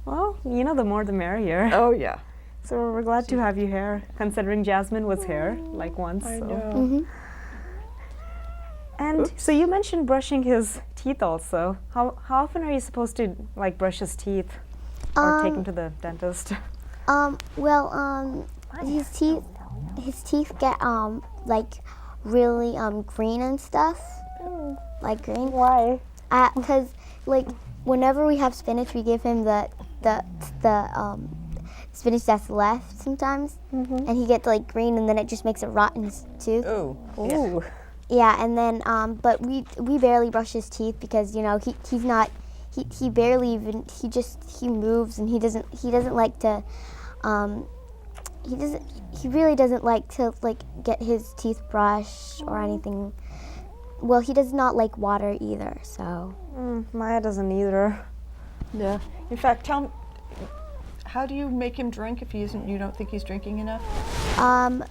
Well, you know, the more the merrier. Oh, yeah. So we're glad to have you here, considering Jasmine was here like once. I so. know. And Oops. so you mentioned brushing his teeth also. How often are you supposed to like brush his teeth or take him to the dentist? His teeth get like really green and stuff. Like green. Why? Because like whenever we have spinach, we give him the spinach that's left sometimes, and he gets like green, and then it just makes it rot in his tooth. Oh. Ooh. Yeah, and then but we barely brush his teeth because you know he barely even he moves, and he doesn't like to he really doesn't like to like get his teeth brushed or anything. Well, he does not like water either, so. Maya doesn't either. Yeah. In fact, tell me, how do you make him drink if you don't think he's drinking enough?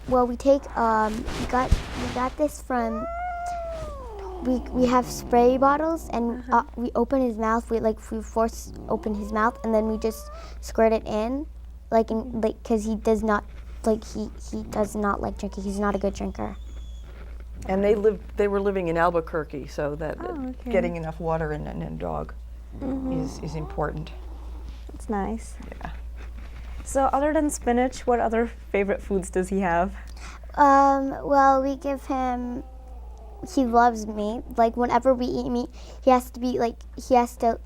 Well, we take we got this from. We have spray bottles, and we open his mouth. We force open his mouth, and then we just squirt it in, because he does not he does not like drinking. He's not a good drinker. And they were living in Albuquerque, so that getting enough water in a dog is important. That's nice. Yeah. So other than spinach, what other favorite foods does he have? Well, we give him. He loves meat. Like whenever we eat meat, he has to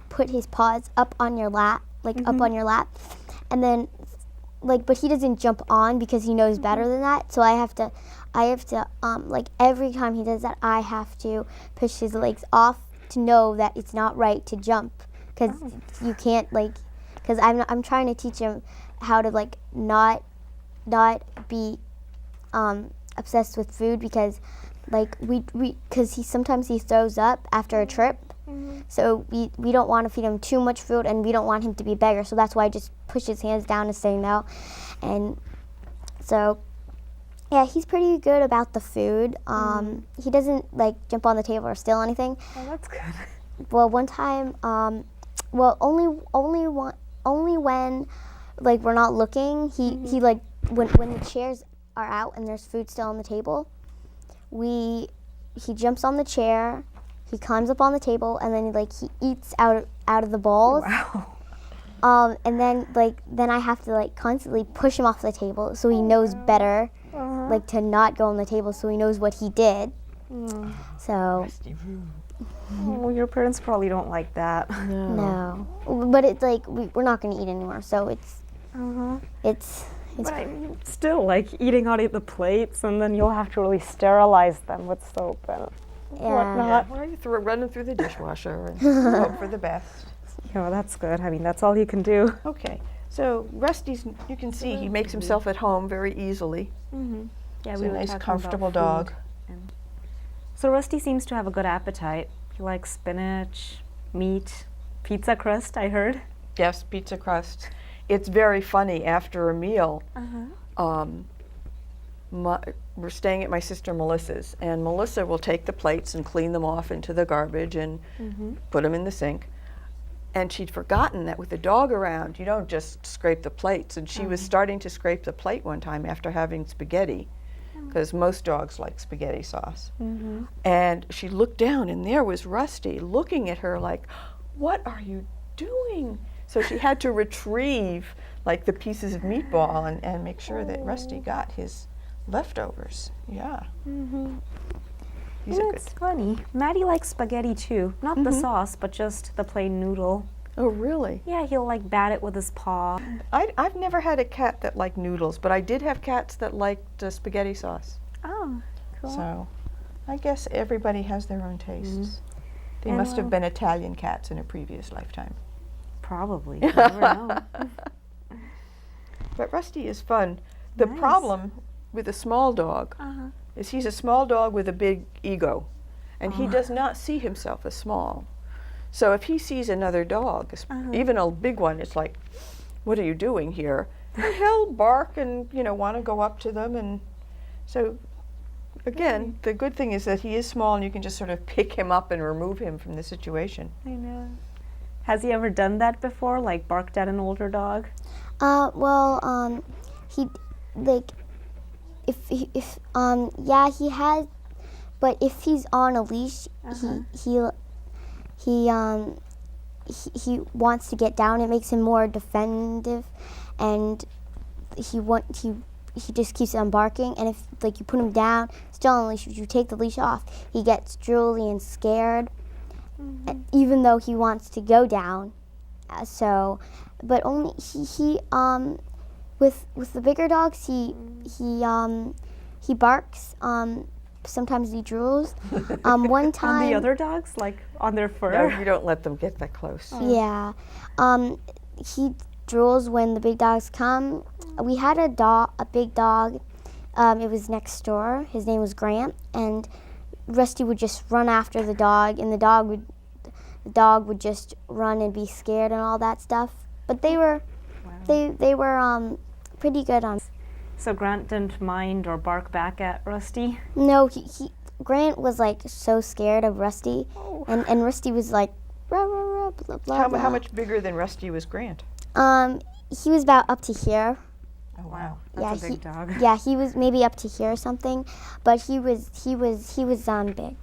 put his paws up on your lap, up on your lap, and then but he doesn't jump on because he knows better than that. So I have to every time he does that, I have to push his legs off to know that it's not right to jump, because you can't because I'm trying to teach him how to not be obsessed with food, because because sometimes he throws up after a trip. So we don't want to feed him too much food, and we don't want him to be beggar. So that's why I just push his hands down and say no. And so, yeah, he's pretty good about the food. He doesn't jump on the table or steal anything. Oh, that's good. Well, one time, only when we're not looking. He when the chairs are out and there's food still on the table, he jumps on the chair. He climbs up on the table, and then he eats out of the bowls. Wow. And then I have to constantly push him off the table, so he knows better, to not go on the table, so he knows what he did. So. Well, your parents probably don't like that. No. But it's we're not going to eat anymore, so it's. But I mean, still, eating out of the plates, and then you'll have to really sterilize them with soap and whatnot. Well, you run them through the dishwasher and hope for the best. That's good. I mean, that's all you can do. Okay, so Rusty's, you can see he makes himself at home very easily. Yeah, He's we a were nice, talking comfortable about dog. food. So Rusty seems to have a good appetite. He likes spinach, meat, pizza crust, I heard. Yes, pizza crust. It's very funny. After a meal, we're staying at my sister Melissa's, and Melissa will take the plates and clean them off into the garbage and put them in the sink. And she'd forgotten that with the dog around, you don't just scrape the plates. And she was starting to scrape the plate one time after having spaghetti, because most dogs like spaghetti sauce. And she looked down, and there was Rusty looking at her like, "What are you doing?" So she had to retrieve the pieces of meatball and make sure that Rusty got his leftovers. Yeah. He's a good. It's funny. Maddie likes spaghetti too. Not the sauce, but just the plain noodle. Oh, really? Yeah, he'll bat it with his paw. I've never had a cat that liked noodles, but I did have cats that liked spaghetti sauce. Oh, cool. So I guess everybody has their own tastes. They must have been Italian cats in a previous lifetime. Probably. You never know. But Rusty is fun. The problem with a small dog is he's a small dog with a big ego, and he does not see himself as small. So if he sees another dog, even a big one, it's like, "What are you doing here?" And he'll bark and want to go up to them, and so again, the good thing is that he is small, and you can just sort of pick him up and remove him from the situation. I know. Has he ever done that before, like barked at an older dog? He like yeah, he has, but if he's on a leash, he wants to get down. It makes him more defensive, and he just keeps on barking. And if like you put him down, still on a leash, if you take the leash off, he gets drooly and scared, even though he wants to go down. But only he with the bigger dogs, he barks. Sometimes he drools. One time On the other dogs, like on their fur? No, you don't let them get that close. Yeah. He drools when the big dogs come. We had a big dog. It was next door. His name was Grant, and Rusty would just run after the dog, and the dog would just run and be scared and all that stuff. But they were pretty good on. So Grant didn't mind or bark back at Rusty? No, Grant was like so scared of Rusty, and Rusty was like, rah, rah, rah, blah, blah, blah. How much bigger than Rusty was Grant? He was about up to here. Oh wow, that's a big dog. Yeah, he was maybe up to here or something, but he was big.